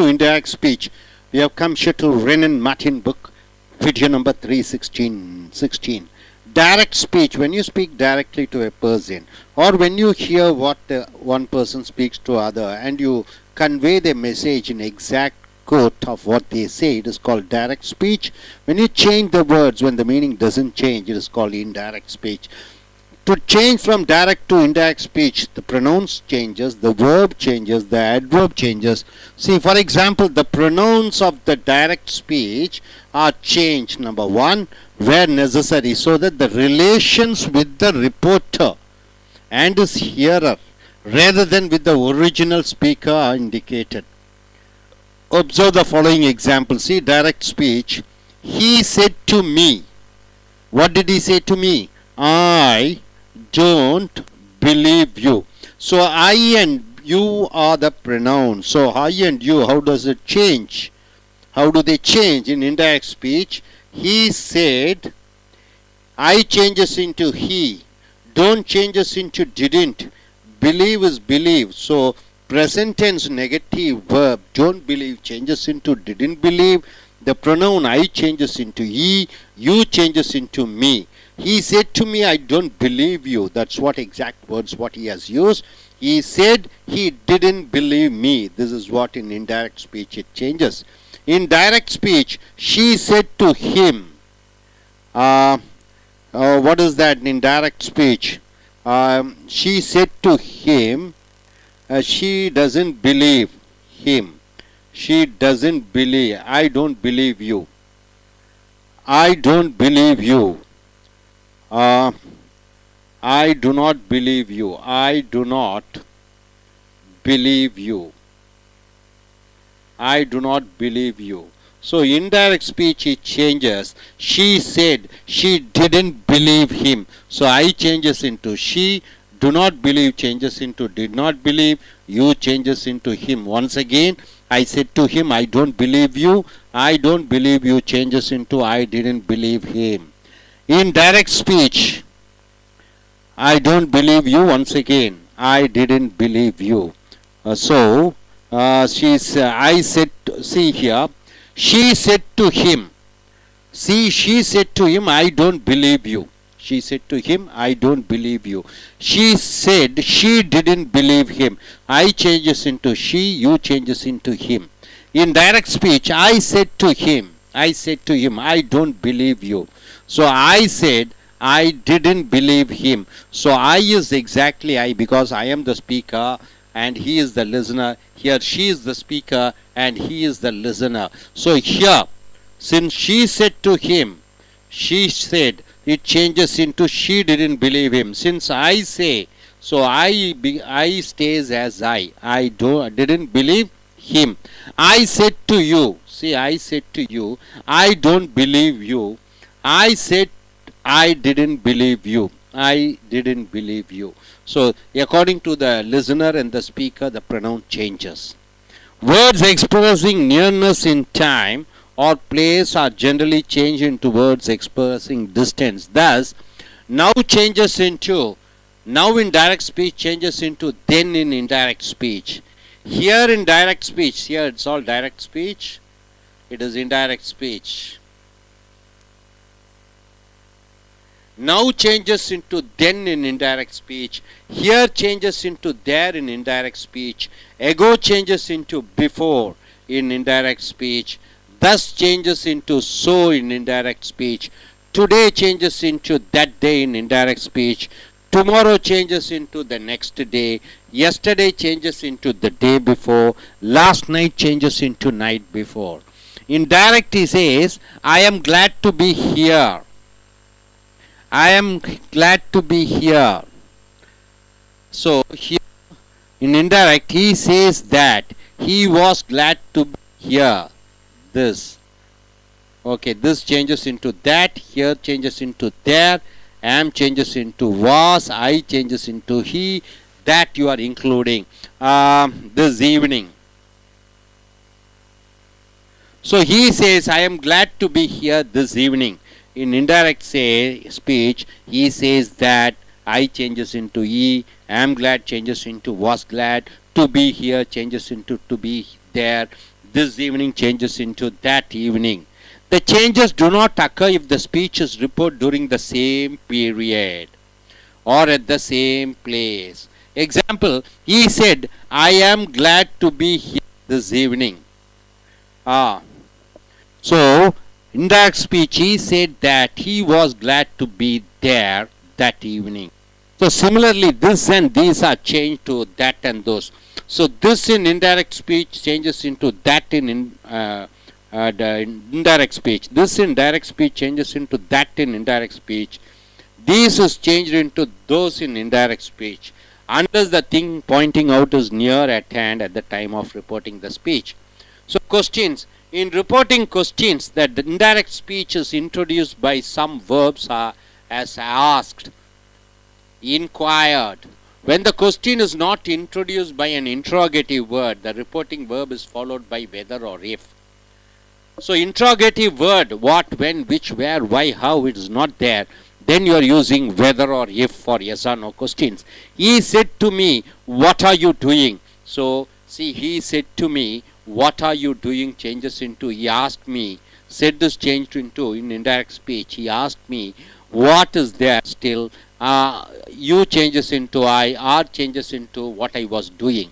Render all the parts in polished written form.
To indirect speech, we have come here to Renan Martin book, video number 316. Direct speech, when you speak directly to a person, or when you hear what one person speaks to other and you convey the message in exact quote of what they say, it is called direct speech. When you change the words, when the meaning doesn't change, it is called indirect speech. To change from direct to indirect speech, the pronouns changes, the verb changes, the adverb changes. See, for example, the pronouns of the direct speech are changed, number one, where necessary, so that the relations with the reporter and his hearer, rather than with the original speaker, are indicated. Observe the following example. See, direct speech. He said to me. What did he say to me? I don't believe you. So I and you are the pronouns. So I and you, how does it change? How do they change in indirect speech? He said, I changes into he. Don't changes into didn't. Believe is believe. So present tense negative verb don't believe changes into didn't believe. The pronoun I changes into he. You changes into me. He said to me, I don't believe you. That's what exact words what he has used. He said he didn't believe me. This is what in indirect speech it changes. In direct speech, she said to him. What is that in direct speech? She said to him, she doesn't believe him. She doesn't believe. I don't believe you. I don't believe you. I do not believe you. I do not believe you. I do not believe you. So indirect speech it changes. She said she didn't believe him. So I changes into she. Do not believe changes into did not believe. You changes into him. Once again, I said to him, I don't believe you. I don't believe you changes into I didn't believe him. In direct speech, I don't believe you. Once again, I didn't believe you. I said, see here, she said to him. See, she said to him, I don't believe you. She said to him, I don't believe you. She said she didn't believe him. I changes into she, you changes into him. In direct speech, I said to him, I don't believe you. So I said, I didn't believe him. So I is exactly I because I am the speaker and he is the listener. Here she is the speaker and he is the listener. So here, since she said to him, she said, it changes into she didn't believe him. Since I say, so I stays as I didn't believe him. I said to you, see, I said to you, I don't believe you. I said, I didn't believe you. I didn't believe you. So, according to the listener and the speaker, the pronoun changes. Words expressing nearness in time or place are generally changed into words expressing distance. Thus, now changes into, now in direct speech changes into then in indirect speech. Here in direct speech, here it's all direct speech. It is indirect speech. Now changes into then in indirect speech. Here changes into there in indirect speech. Ago changes into before in indirect speech. Thus changes into so in indirect speech. Today changes into that day in indirect speech. Tomorrow changes into the next day. Yesterday changes into the day before. Last night changes into night before. In direct he says, I am glad to be here. I am glad to be here. So here in indirect he says that he was glad to be here. This. Okay, this changes into that. Here changes into there. Am changes into was. I changes into he. That you are including. This evening. So he says, I am glad to be here this evening. In indirect speech, he says that I changes into he, am glad changes into was glad, to be here changes into to be there, this evening changes into that evening. The changes do not occur if the speech is reported during the same period or at the same place. Example, he said, I am glad to be here this evening. So, indirect speech, he said that he was glad to be there that evening. So, similarly, this and these are changed to that and those. So, this in indirect speech changes into that in indirect speech. This in direct speech changes into that in indirect speech. This is changed into those in indirect speech, unless the thing pointing out is near at hand at the time of reporting the speech. So, questions. In reporting questions, that the indirect speech is introduced by some verbs as asked, inquired. When the question is not introduced by an interrogative word, the reporting verb is followed by whether or if. So, interrogative word, what, when, which, where, why, how, it is not there. Then you are using whether or if for yes or no questions. He said to me, what are you doing? So, see, he said to me, what are you doing changes into he asked me. Said is changed into in indirect speech. He asked me, what is there still? You changes into I, are changes into what I was doing.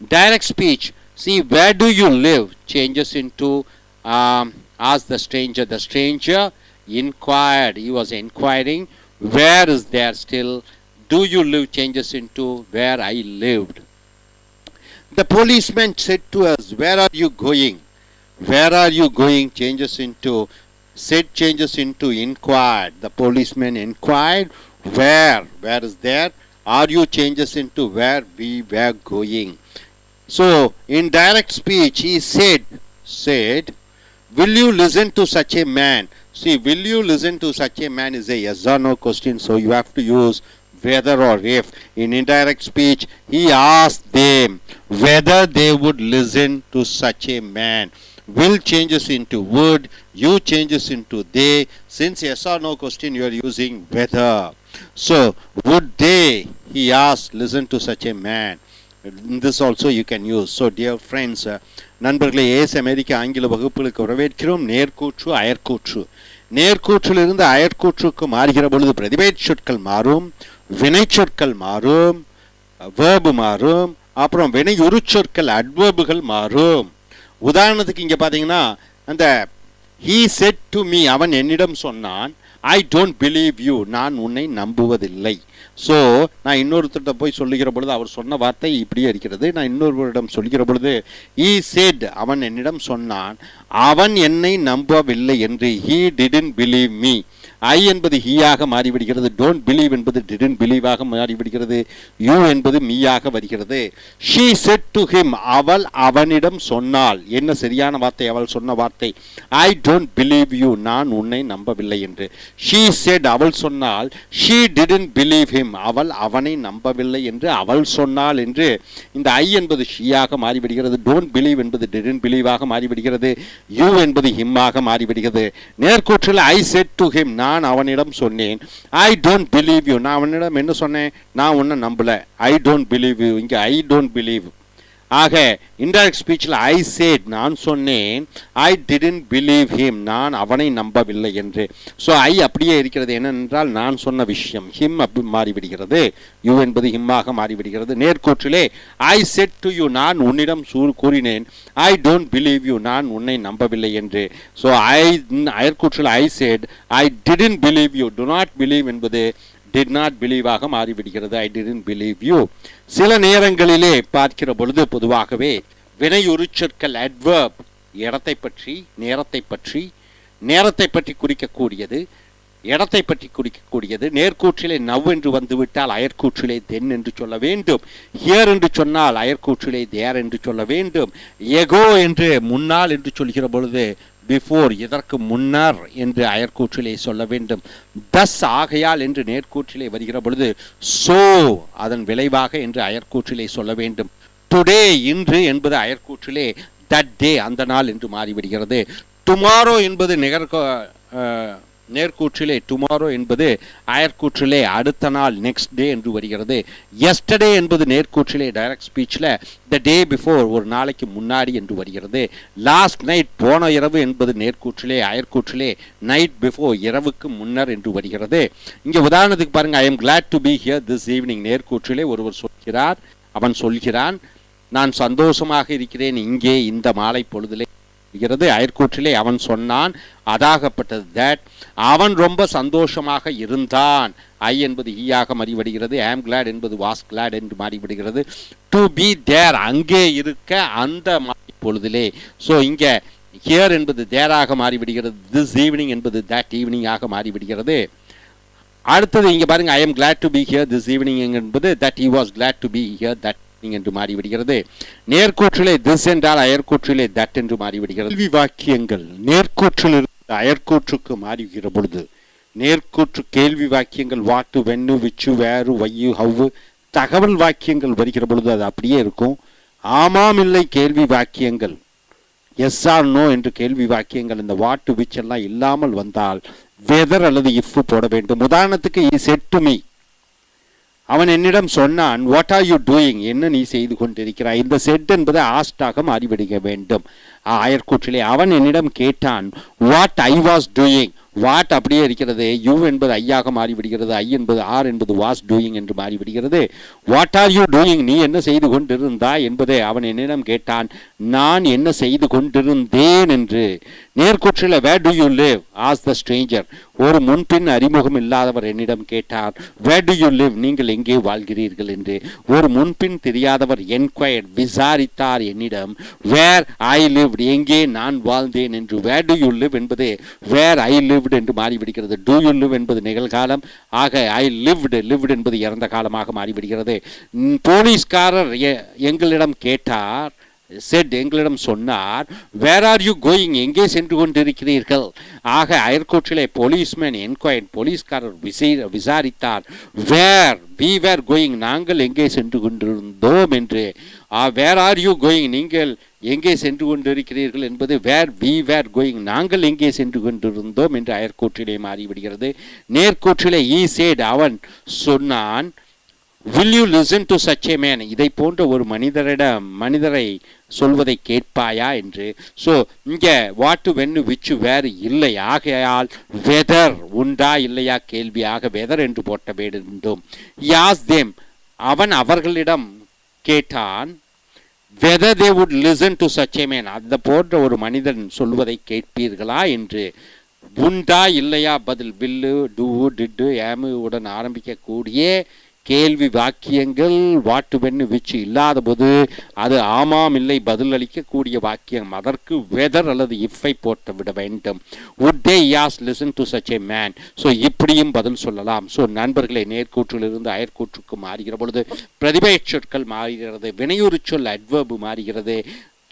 Direct speech, see, where do you live changes into ask the stranger. The stranger inquired, he was inquiring, where is there still? Do you live changes into where I lived. The policeman said to us, where are you going? Where are you going changes into, said changes into inquired. The policeman inquired, where is there? Are you changes into where we were going. So, in direct speech, he said, will you listen to such a man? See, will you listen to such a man is a yes or no question, so you have to use whether or if. In indirect speech, he asked them whether they would listen to such a man. Will changes into would, you changes into they. Since yes or no question, you are using whether. So, would they, he asked, listen to such a man. This also you can use. So, dear friends, நண்பர்களே, ace அமெரிக்க ஆங்கில வகுப்புகளுக்கு வரவேற்கிறோம். நேர்கூற்று, அயற்கூற்று. நேர்கூற்றிலிருந்து அயற்கூற்றுக்கு மாறுகிற பொழுது பிரதிபெயர் சொற்கள் மாறும், வினை சொற்கள் மாறும், வேர்பு மாறும், அப்புறம் வினை உருச்சொற்கள் அட்வர்புகள் மாறும். உதாரணத்துக்கு இங்கே பார்த்தீங்கன்னா, அந்த he said to me, அவன் என்னிடம் சொன்னான், I don't believe you, நான் உன்னை நம்புவதில்லை. ஸோ நான் இன்னொருத்தர்கிட்ட போய் சொல்லுகிற பொழுது அவர் சொன்ன வார்த்தை இப்படியே இருக்கிறது. நான் இன்னொருவரிடம் சொல்லுகிற பொழுது he said, அவன் என்னிடம் சொன்னான், அவன் என்னை நம்பவில்லை என்று, he didn't believe me. I என்பது he ஆக மாறிவிடுகிறது. don't believe என்பது didn't believe ஆக மாறிவிடுகிறது. you என்பது me ஆக வருகிறது. she said to him, அவள் அவனிடம் சொன்னாள். என்ன சரியான வார்த்தை? அவள் சொன்ன வார்த்தை I don't believe you, நான் உன்னை நம்பவில்லை என்று. she said, அவள் சொன்னாள், she didn't believe him, அவள் அவனை நம்பவில்லை என்று அவள் சொன்னாள் என்று. இந்த I என்பது she ஆக மாறிவிடுகிறது. don't believe என்பது didn't believe ஆக மாறிவிடுகிறது. you என்பது him ஆக மாறிவிடுகிறது. நேர்கூற்றில் I said to him, நான் அவனிடம் சொன்னேன், I don't believe you, நான் அவனிடம் என்ன சொன்னேன்? நான் உன்னை நம்பல. I don't believe you, இங்கே I don't believe. ஆக இன்டைரக்ட் ஸ்பீச்சில் I said, நான் சொன்னேன், I didn't believe him, நான் அவனை நம்பவில்லை என்று. ஸோ I அப்படியே இருக்கிறது. என்னென்றால் நான் சொன்ன விஷயம் him அப்படி மாறிவிடுகிறது. you என்பது him ஆக மாறிவிடுகிறது. நேர்கூற்றிலே I said to you, நான் உன்னிடம் கூறினேன், I don't believe you, நான் உன்னை நம்பவில்லை என்று. ஸோ அயற்கூற்றில் I said, I didn't believe you, do not believe என்பது did not believe ஆக மாறிவிடுகிறது. I didn't believe you. சில நேரங்களிலே பார்க்கிற பொழுது பொதுவாகவே வினை உருச்சொற்கள் adverb இடத்தை பற்றி, நேரத்தை பற்றி குறிக்கக்கூடியது, இடத்தை பற்றி குறிக்கக்கூடியது. நேர்கூற்றிலே நவ் என்று வந்துவிட்டால் அயற்கூற்றிலே தென் என்று சொல்ல வேண்டும். ஹியர் என்று சொன்னால் அயற்கூற்றிலே தேர் என்று சொல்ல வேண்டும். எகோ என்று முன்னால் என்று சொல்கிற பொழுது பிஃபோர், இதற்கு முன்னர் என்று அயற்கூற்றிலே சொல்ல வேண்டும். தஸ் ஆகையால் என்று நேர்கூற்றிலே வருகிற பொழுது சோ அதன் விளைவாக என்று அயற்கூற்றிலே சொல்ல வேண்டும். டுடே இன்று என்பது அயற்கூற்றிலே தட் டே அந்த நாள் என்று மாறிவிடுகிறது. டுமாரோ என்பது நேர்கூற்றிலே டுமாரோ என்பது அயற்கூற்றிலே அடுத்த நாள் நெக்ஸ்ட் டே என்று வருகிறது. எஸ்டர்டே என்பது நேர்கூற்றிலே டைரக்ட் ஸ்பீச்சில் த டே பிஃபோர் ஒரு நாளைக்கு முன்னாடி என்று வருகிறது. லாஸ்ட் நைட் போன இரவு என்பது நேர்கூற்றிலே அயற்கூற்றிலே நைட் பிஃபோர் இரவுக்கு முன்னர் என்று வருகிறது. இங்கே உதாரணத்துக்கு பாருங்க, I am glad to be here this evening. நேர்கூற்றிலே ஒருவர் சொல்கிறார், அவன் சொல்கிறான் நான் சந்தோஷமாக இருக்கிறேன் இங்கே இந்த மாலை பொழுதிலே. அயற்கூற்றிலே அவன் சொன்னான், அதாகப்பட்டது தட். அவன் ரொம்ப சந்தோஷமாக இருந்தான். ஐ என்பது ஈயாக மாறிவிடுகிறது. ஆம் கிளாட் என்பது வாஸ் கிளாட் என்று மாறிவிடுகிறது. டு பி தேர் அங்கே இருக்க அந்த மாலை பொழுதிலே. ஸோ இங்கே ஹியர் என்பது தேராக மாறிவிடுகிறது. திஸ் ஈவினிங் என்பது தட் ஈவினிங் ஆக மாறிவிடுகிறது. அடுத்தது இங்கே பாருங்க, I am glad to be here this evening என்பது that he was glad to be here that என்று மாறிவிடுகிறது. நேர்கூற்றிலே திஸ் என்றால் அயற்கூற்றிலே தட் என்று மாறிவிடுகிறது. கேள்வி வாக்கியங்கள் நேர்கூற்றிலிருந்து அயற்கூற்றுக்கு மாறுகிற பொழுது, நேர்கூற்று கேள்வி வாக்கியங்கள் வாட்டு, வென்னு, விச்சு, வேறு, வையு, ஹவ்வு தகவல் வாக்கியங்கள் வருகிற பொழுது அது அப்படியே இருக்கும். ஆமாம் இல்லை கேள்வி வாக்கியங்கள், எஸ் ஆர் நோ என்று கேள்வி வாக்கியங்கள் இந்த வாட்டு விச் எல்லாம் இல்லாமல் வந்தால் வெதர் அல்லது இஃப் போட வேண்டும். உதாரணத்துக்கு he said to me, அவன் என்னிடம் சொன்னான், வாட் ஆர் யூ டூயிங், என்ன நீ செய்து கொண்டிருக்கிறாய். இந்த செட் என்பது ஆஸ்டாக மாறிவிட வேண்டும் அயற்கூற்றிலே. அவன் என்னிடம் கேட்டான், what I was doing. What அப்படியே இருக்கிறது, யூ என்பது ஐயாக மாறிவிடுகிறது, ஐ என்பது ஆர் என்பது வாஸ் டூயிங் என்று மாறிவிடுகிறது. வாட் ஆர் யூ டூயிங், நீ என்ன செய்து கொண்டிருந்தாய் என்பதை அவன் என்னிடம் கேட்டான், நான் என்ன செய்து கொண்டிருந்தேன் என்று. நேர்கூற்றில் where do you live as the stranger, ஒரு முன்பின் அறிமுகம் இல்லாதவர் என்னிடம் கேட்டார், வேர் டு யூ லிவ், நீங்கள் எங்கே வாழ்கிறீர்கள் என்று. ஒரு முன்பின் தெரியாதவர் என்கொயர்ட் விசாரித்தார் என்னிடம், வேர் ஐ லிவ்ட், எங்கே நான் வாழ்ந்தேன் என்று. வேர் டு யூ லிவ் என்பது வேர் ஐ லிவ் என்று மாறிவிடுகிறது. டூ யூ லிவ் என்பது நிகழ்காலம், ஆக ஐ லிவ்டு என்பது இறந்த காலமாக மாறிவிடுகிறது. போலீஸ்காரர் எங்களிடம் கேட்டார், செட் எங்களிடம் சொன்னார், வேர் ஆர் யூ கோயிங், எங்கே சென்று கொண்டிருக்கிறீர்கள். ஆக அயற்கூற்றிலே போலீஸ்மேன் என்கொயர்ட், போலீஸ்காரர் விசாரித்தார், வேர் வி வேர் கோயிங், நாங்கள் எங்கே சென்று கொண்டிருந்தோம் என்று. வேர் ஆர் யூ கோயிங், நீங்கள் எங்கே சென்று கொண்டிருக்கிறீர்கள் என்பது வேர் வி வேர் கோயிங், நாங்கள் எங்கே சென்று கொண்டிருந்தோம் என்று அயற்கூற்றிலே மாறிவிடுகிறது. நேர்கூற்றிலே ஈ சேட், அவன் சொன்னான், will you listen to such a man, இதை போன்ற ஒரு மனிதரை சொல்வதை கேட்பாயா என்று. ஸோ இங்கே வாட்டு, வென்னு, விச்சு, வேறு இல்லை. ஆகையால் வெதர் உண்டா இல்லையா கேள்வியாக வெதர் என்று போட்ட வேண்டும். யாஸ் தேம், அவன் அவர்களிடம் கேட்டான், whether they would listen to such a man, அந்த போன்ற ஒரு மனிதன் சொல்வதை கேட்பீர்களா என்று. உண்டா இல்லையா பதில். வில்லு, டூ, டிட்டு, ஏமு உடன் ஆரம்பிக்கக்கூடிய கேள்வி வாக்கியங்கள் வாட்டு, வென்னு, விச்சு இல்லாத போது அது ஆமாம் இல்லை பதில் அளிக்கக்கூடிய வாக்கியம். அதற்கு வெதர் அல்லது இஃப்பை போட்டு விட வேண்டும். would they yes listen to such a man. So இப்படியும் பதில் சொல்லலாம். ஸோ நண்பர்களே, நேர்கூற்றிலிருந்து அயற்கூற்றுக்கு மாறுகிற பொழுது பிரதிபெயர் சொற்கள் மாறுகிறது, வினையுறு சொல் அட்வர்பு மாறுகிறது.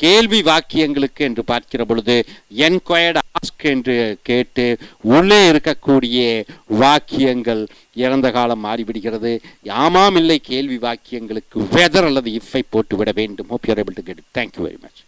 கேள்வி வாக்கியங்களுக்கு என்று பார்க்கிற பொழுது என்கொயர்ட், ஆஸ்க் என்று கேட்டு உள்ளே இருக்கக்கூடிய வாக்கியங்கள் இறந்த காலம் மாறிவிடுகிறது. ஆமாம் இல்லை கேள்வி வாக்கியங்களுக்கு வெதர் அல்லது இஃப்பை போட்டு விட வேண்டும். Hope you are able to get it. Thank you very much.